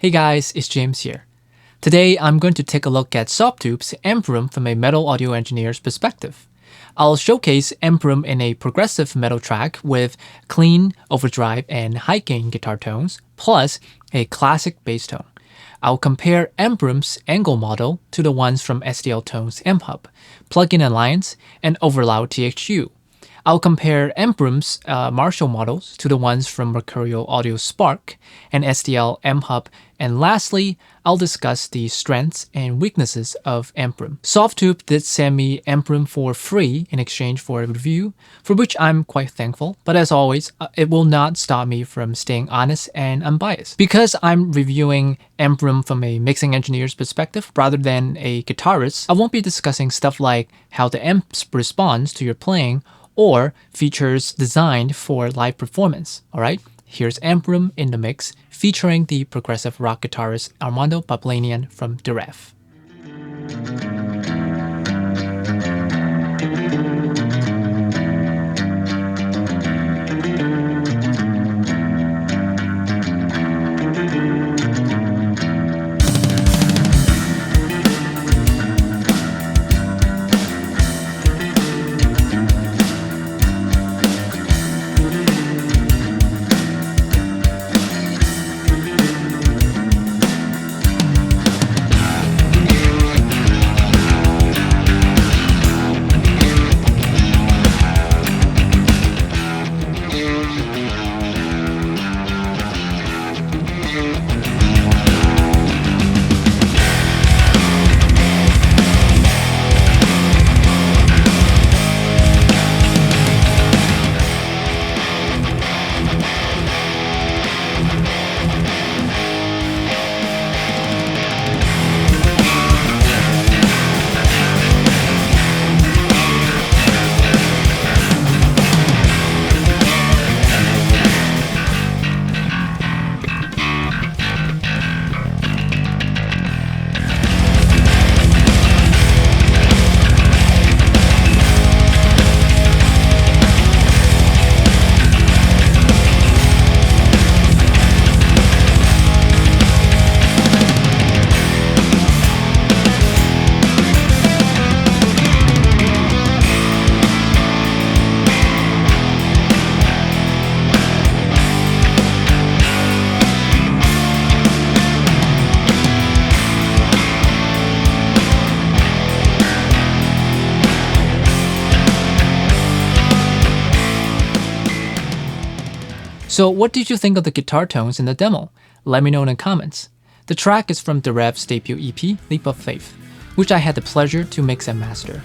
Hey guys, it's James here. Today I'm going to take a look at Softube's Amp Room from a metal audio engineer's perspective. I'll showcase Amp Room in a progressive metal track with clean, overdrive, and high-gain guitar tones, plus a classic bass tone. I'll compare Amp Room's ENGL model to the ones from STL Tones AmpHub, Plug-in Alliance, and Overloud THU. I'll compare Amp Room's Marshall models to the ones from Mercuriall Audio Spark and STL AmpHub, and lastly, I'll discuss the strengths and weaknesses of Amp Room. Softube did send me Amp Room for free in exchange for a review, for which I'm quite thankful, but as always, it will not stop me from staying honest and unbiased. Because I'm reviewing Amp Room from a mixing engineer's perspective rather than a guitarist, I won't be discussing stuff like how the amp responds to your playing or features designed for live performance. Alright, here's Amp Room in the mix, featuring the progressive rock guitarist Armando Bablanian from The Ref. So what did you think of the guitar tones in the demo? Let me know in the comments. The track is from The Ref's debut EP, Leap of Faith, which I had the pleasure to mix and master.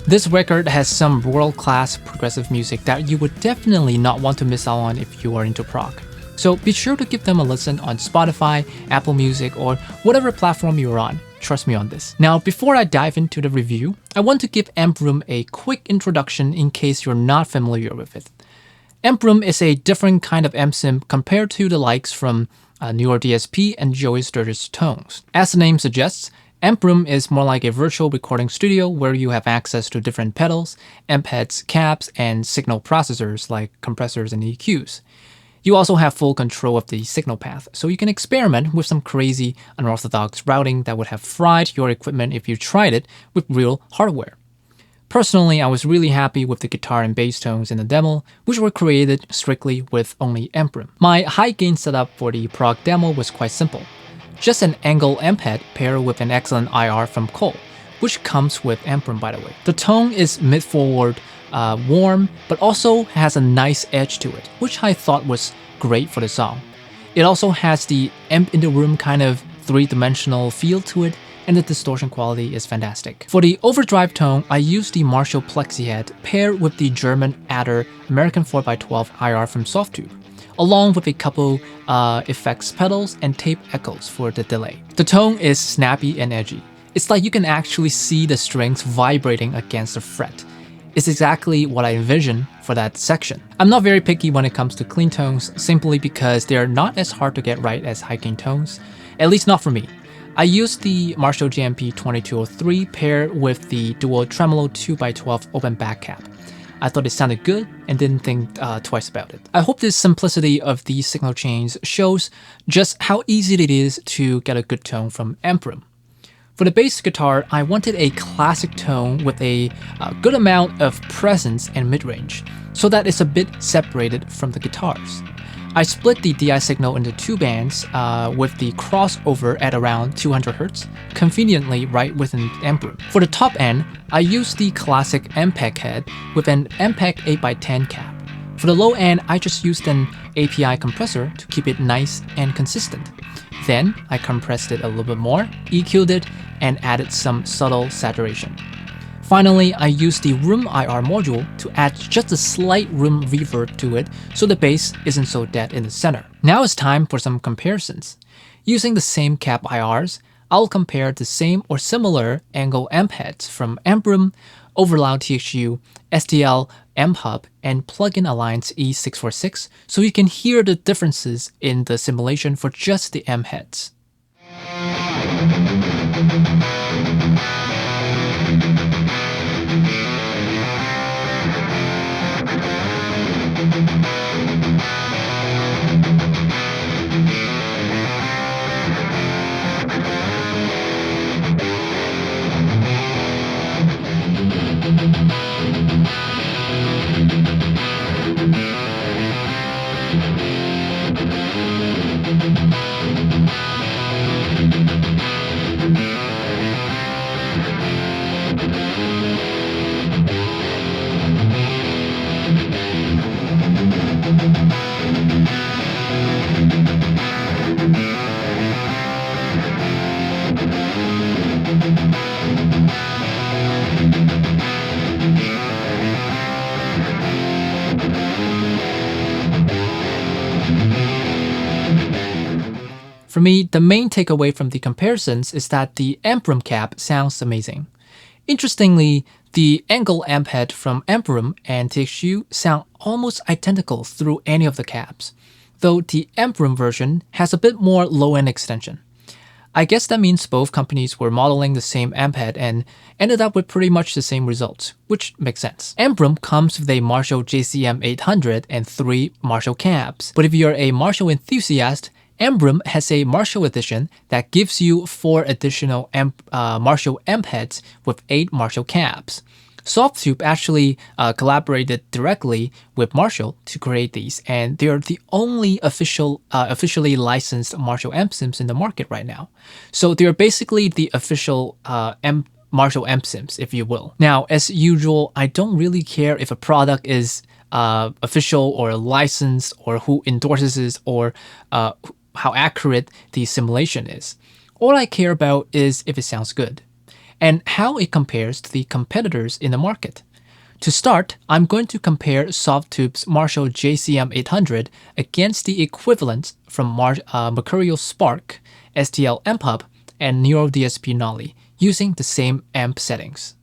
This record has some world-class progressive music that you would definitely not want to miss out on if you are into prog. So be sure to give them a listen on Spotify, Apple Music, or whatever platform you're on. Trust me on this. Now, before I dive into the review, I want to give Amp Room a quick introduction in case you're not familiar with it. Amp Room is a different kind of amp sim compared to the likes from Neural DSP and Joey Sturgis Tones. As the name suggests, Amp Room is more like a virtual recording studio where you have access to different pedals, amp heads, cabs, and signal processors like compressors and EQs. You also have full control of the signal path, so you can experiment with some crazy, unorthodox routing that would have fried your equipment if you tried it with real hardware. Personally, I was really happy with the guitar and bass tones in the demo, which were created strictly with only Amp Room. My high-gain setup for the Prog demo was quite simple. Just an ENGL amp head paired with an excellent IR from Cole, which comes with Amp Room by the way. The tone is mid-forward, warm, but also has a nice edge to it, which I thought was great for the song. It also has the amp in the room kind of three-dimensional feel to it, and the distortion quality is fantastic. For the overdrive tone, I used the Marshall Plexi head paired with the German Adder American 4x12 IR from Softube, along with a couple effects pedals and tape echoes for the delay. The tone is snappy and edgy. It's like you can actually see the strings vibrating against the fret. It's exactly what I envisioned for that section. I'm not very picky when it comes to clean tones, simply because they're not as hard to get right as high-gain tones, at least not for me. I used the Marshall JMP 2203 paired with the dual tremolo 2x12 open back cap. I thought it sounded good and didn't think twice about it. I hope this simplicity of these signal chains shows just how easy it is to get a good tone from Amp Room. For the bass guitar, I wanted a classic tone with a good amount of presence and mid-range, so that it's a bit separated from the guitars. I split the DI signal into 2 bands with the crossover at around 200 Hz, conveniently right within Amp Room. For the top end, I used the classic MPEG head with an MPEG 8x10 cap. For the low end, I just used an API compressor to keep it nice and consistent. Then I compressed it a little bit more, EQ'd it, and added some subtle saturation. Finally, I used the Room IR module to add just a slight room reverb to it so the bass isn't so dead in the center. Now it's time for some comparisons. Using the same cap IRs, I'll compare the same or similar ENGL amp heads from Amp Room, Overloud THU, STL AmpHub, and Plugin Alliance E646 so you can hear the differences in the simulation for just the amp heads. For me, the main takeaway from the comparisons is that the Amp Room cap sounds amazing. Interestingly, the ENGL amp head from Amp Room and THU sound almost identical through any of the caps, though the Amp Room version has a bit more low-end extension. I guess that means both companies were modeling the same amp head and ended up with pretty much the same results, which makes sense. Amp Room comes with a Marshall JCM 800 and 3 Marshall caps, but if you're a Marshall enthusiast, Amp Room has a Marshall edition that gives you 4 additional Marshall amp heads with 8 Marshall caps. Softube actually collaborated directly with Marshall to create these, and they are the only officially licensed Marshall amp sims in the market right now. So they're basically the official Marshall amp sims, if you will. Now, as usual, I don't really care if a product is official or licensed or who endorses it or how accurate the simulation is. All I care about is if it sounds good and how it compares to the competitors in the market. To start, I'm going to compare Softube's Marshall JCM 800 against the equivalent from Mercuriall Spark, STL AmpHub, and Neural DSP Nolly using the same amp settings.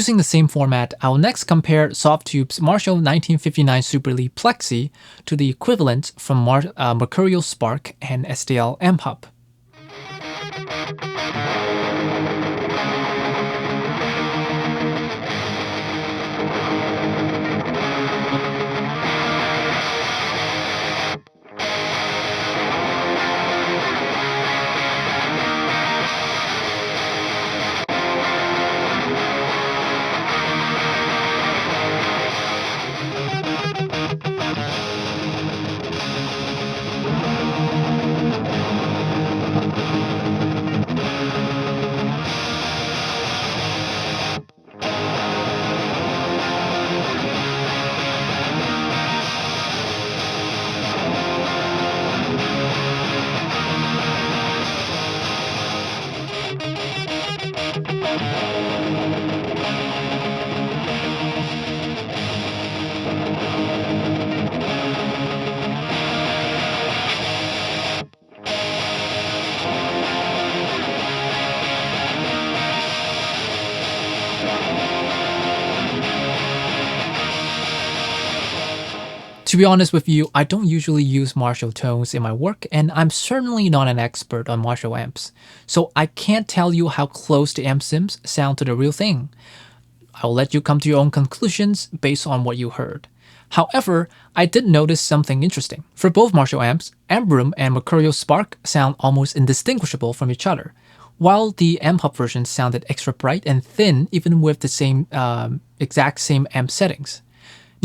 Using the same format, I'll next compare Softube's Marshall 1959 Super Lead Plexi to the equivalent from Mercuriall Spark and STL AmpHub. To be honest with you, I don't usually use Marshall tones in my work, and I'm certainly not an expert on Marshall amps, so I can't tell you how close the amp sims sound to the real thing. I'll let you come to your own conclusions based on what you heard. However, I did notice something interesting. For both Marshall amps, Amp Room and Mercuriall Spark sound almost indistinguishable from each other, while the AmpHub version sounded extra bright and thin even with the exact same amp settings.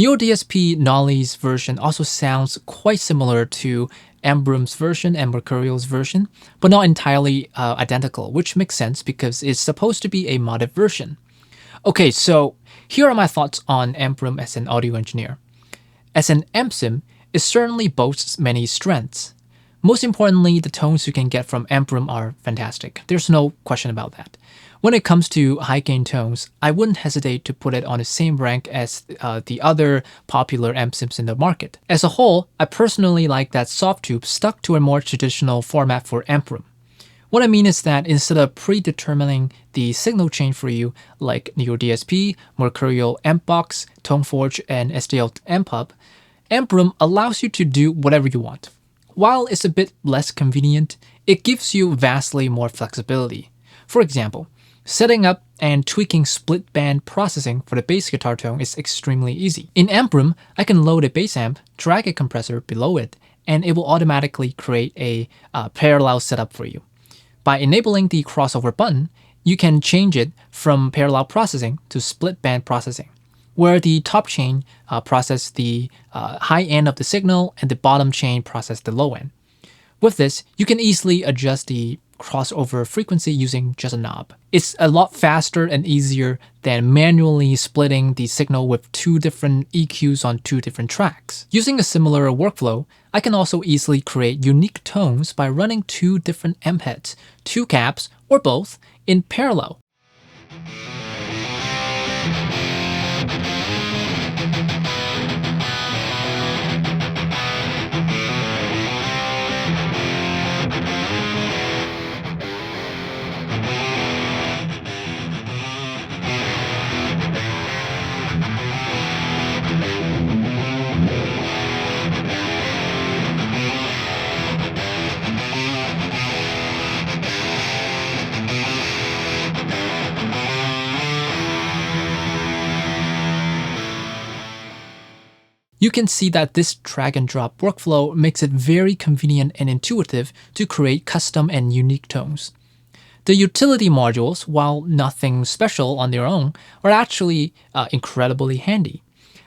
Neural DSP Nolly's version also sounds quite similar to Amp Room's version and Mercuriall's version, but not entirely identical, which makes sense because it's supposed to be a modded version. Okay, so here are my thoughts on Amp Room as an audio engineer. As an amp sim, it certainly boasts many strengths. Most importantly, the tones you can get from Amp Room are fantastic. There's no question about that. When it comes to high-gain tones, I wouldn't hesitate to put it on the same rank as the other popular amp sims in the market. As a whole, I personally like that Softube stuck to a more traditional format for Amp Room. What I mean is that instead of predetermining the signal chain for you, like Neural DSP, Mercuriall AmpBox, ToneForge, and STL AmpHub, Amp Room allows you to do whatever you want. While it's a bit less convenient, it gives you vastly more flexibility. For example, setting up and tweaking split band processing for the bass guitar tone is extremely easy. In Amp Room, I can load a bass amp, drag a compressor below it, and it will automatically create a parallel setup for you. By enabling the crossover button, you can change it from parallel processing to split band processing, where the top chain processes the high end of the signal and the bottom chain processes the low end. With this, you can easily adjust the crossover frequency using just a knob. It's a lot faster and easier than manually splitting the signal with two different EQs on two different tracks. Using a similar workflow, I can also easily create unique tones by running two different amp heads, two caps, or both, in parallel. You can see that this drag and drop workflow makes it very convenient and intuitive to create custom and unique tones. The utility modules, while nothing special on their own, are actually incredibly handy.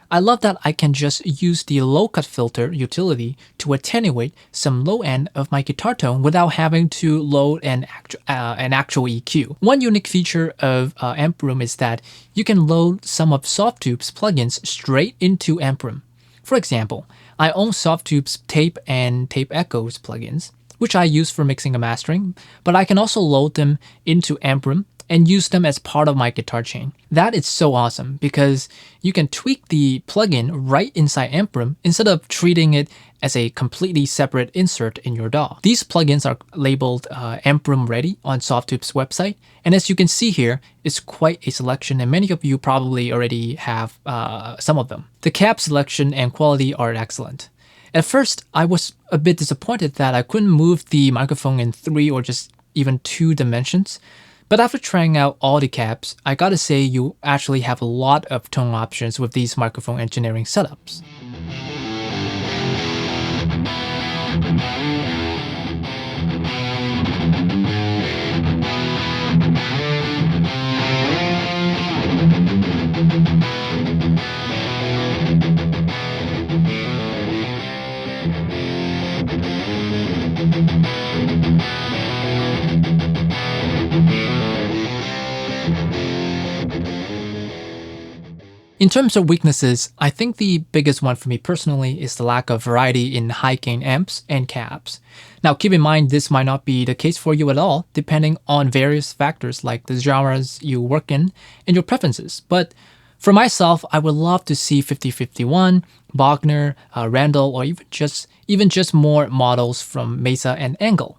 I love that I can just use the low cut filter utility to attenuate some low end of my guitar tone without having to load an actual EQ. One unique feature of Amp Room is that you can load some of Softube's plugins straight into Amp Room. For example, I own Softube's Tape and Tape Echoes plugins, which I use for mixing and mastering, but I can also load them into Amp Room and use them as part of my guitar chain. That is so awesome because you can tweak the plugin right inside Amp Room instead of treating it as a completely separate insert in your DAW. These plugins are labeled Amp Room Ready on Softube's website, and as you can see here, it's quite a selection, and many of you probably already have some of them. The cap selection and quality are excellent. At first, I was a bit disappointed that I couldn't move the microphone in 3 or just even 2 dimensions, but after trying out all the caps, I gotta say you actually have a lot of tone options with these microphone engineering setups. In terms of weaknesses, I think the biggest one for me personally is the lack of variety in high-gain amps and cabs. Now keep in mind this might not be the case for you at all, depending on various factors like the genres you work in and your preferences. But for myself, I would love to see 5051, Bogner, Randall, or even just more models from Mesa and ENGL.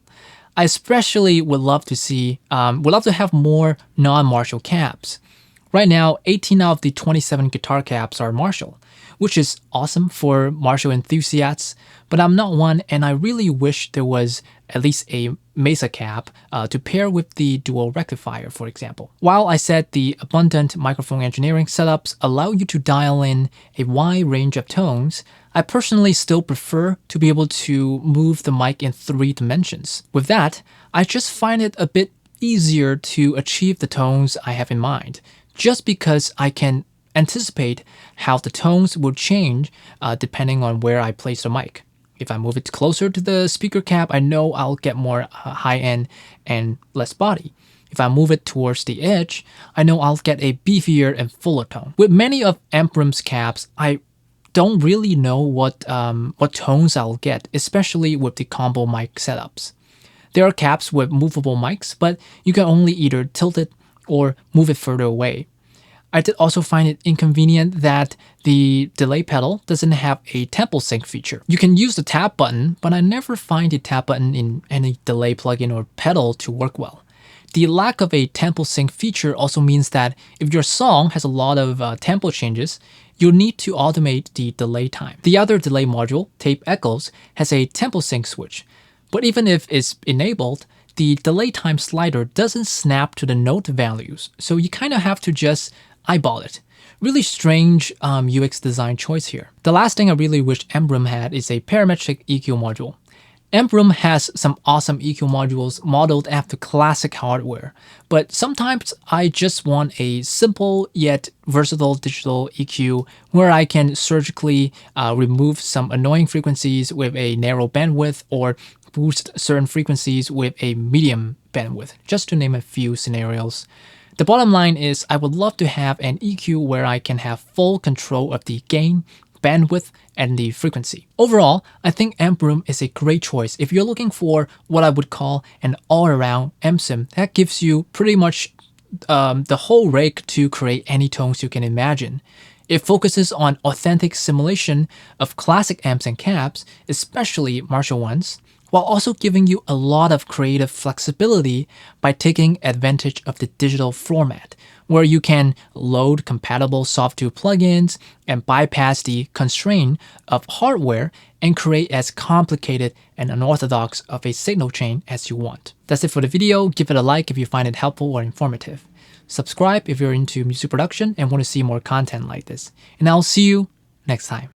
I especially would love to have more non-Marshall cabs. Right now, 18 out of the 27 guitar cabs are Marshall, which is awesome for Marshall enthusiasts, but I'm not one and I really wish there was at least a Mesa cab to pair with the dual rectifier, for example. While I said the abundant microphone engineering setups allow you to dial in a wide range of tones, I personally still prefer to be able to move the mic in 3 dimensions. With that, I just find it a bit easier to achieve the tones I have in mind, just because I can anticipate how the tones will change depending on where I place the mic. If I move it closer to the speaker cap, I know I'll get more high end and less body. If I move it towards the edge, I know I'll get a beefier and fuller tone. With many of Amp Room's cabs, I don't really know what tones I'll get, especially with the combo mic setups. There are cabs with movable mics, but you can only either tilt it or move it further away. I did also find it inconvenient that the delay pedal doesn't have a tempo sync feature. You can use the tap button, but I never find the tap button in any delay plugin or pedal to work well. The lack of a tempo sync feature also means that if your song has a lot of tempo changes, you'll need to automate the delay time. The other delay module, Tape Echoes, has a tempo sync switch, but even if it's enabled, the delay time slider doesn't snap to the note values, so you kind of have to just eyeball it. Really strange UX design choice here. The last thing I really wish Amp Room had is a parametric EQ module. Amp Room has some awesome EQ modules modeled after classic hardware, but sometimes I just want a simple yet versatile digital EQ where I can surgically remove some annoying frequencies with a narrow bandwidth or boost certain frequencies with a medium bandwidth, just to name a few scenarios. The bottom line is I would love to have an EQ where I can have full control of the gain, bandwidth, and the frequency. Overall, I think Amp Room is a great choice if you're looking for what I would call an all-around amp sim that gives you pretty much the whole rig to create any tones you can imagine. It focuses on authentic simulation of classic amps and cabs, especially Marshall ones, while also giving you a lot of creative flexibility by taking advantage of the digital format, where you can load compatible Softube plugins and bypass the constraint of hardware and create as complicated and unorthodox of a signal chain as you want. That's it for the video. Give it a like if you find it helpful or informative. Subscribe if you're into music production and want to see more content like this. And I'll see you next time.